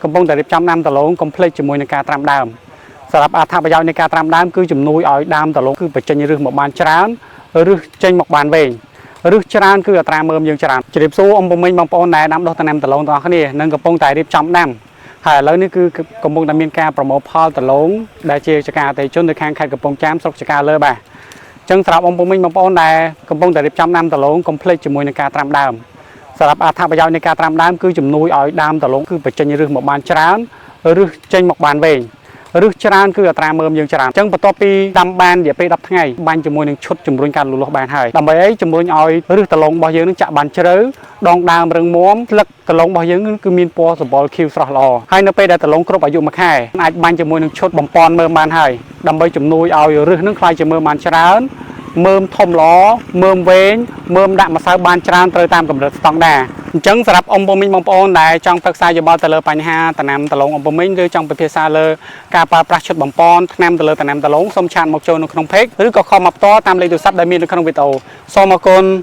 កំពុងតែរៀបចំដាំដលងកុំភ្លេចជាមួយនឹងការត្រាំដើមសម្រាប់អត្ថប្រយោជន៍នៃការត្រាំដើមគឺជំនួយឲ្យដើមដលងគឺបញ្ចេញឫសមកបានច្រើនឫសចេញមកបានវែងឫសច្រើនគឺអត្រាមើមយើងច្រើនជ្រាបសួរអ៊ំពុំមីងបងប្អូនដែលដាំដុះដំណាំដលងទាំងអស់គ្នានិងកំពុងតែរៀបចំដាំហើយឥឡូវនេះគឺកំពុងតែមានការប្រមូលផលដលងដែលជាចការអតិថិជននៅខាងខេត្តកំពង់ចាមស្រុកចការលើបាទអញ្ចឹងសម្រាប់អ៊ំពុំមីងបងប្អូនដែលកំពុងតែរៀបចំដាំដលងកុំភ្លេចជាមួយនឹងការត្រាំដើមសម្រាប់អត្ថប្រយោជន៍នៃការត្រាំដើមគឺជំនួយឲ្យដើមដលងគឺបញ្ចេញឫសមកបានច្រើនឫសចេញមកបានវែងឫសច្រើនគឺអត្រាមើមយើងច្រើនអញ្ចឹងបន្ទាប់ពីដាំបានរយៈពេល10ថ្ងៃបាញ់ជាមួយនឹងឈុតជំរុញការលូតលាស់បានហើយដើម្បីអីជំរុញឲ្យឫសដលងរបស់យើងនឹងចាក់បានជ្រៅដងដើមរឹងមាំស្លឹកដលងរបស់យើងគឺមានពណ៌សម្បុរខៀវស្រស់ល្អហើយនៅពេលដែលដលងគ្រប់អាយុ1ខែអាចបាញ់ជាមួយនឹងឈុតបំពន់មើមបានហើយដើម្បីជំនួយឲ្យឫសនឹងខ្លាយជាមើមបានច្រើនមើមធំល្អមើមវែងមើមដាក់ម្សៅបានច្រើនត្រូវតាមកម្រិតស្តង់ដារអញ្ចឹងសម្រាប់អ៊ំពុំមីងបងប្អូនដែលចង់ប្រឹក្សាយោបល់ទៅលើបញ្ហាដំណាំដលងអ៊ំពុំមីងឬចង់ពិភាក្សាលើការប្រើប្រាស់ឈុតបំពន់ថ្នាំទៅលើដំណាំដលងសូមឆាតមកចូលនៅក្នុង page ឬក៏ខមមកផ្ទាល់តាមលេខទូរស័ព្ទដែលមាននៅក្នុងវីដេអូសូមអរគុណ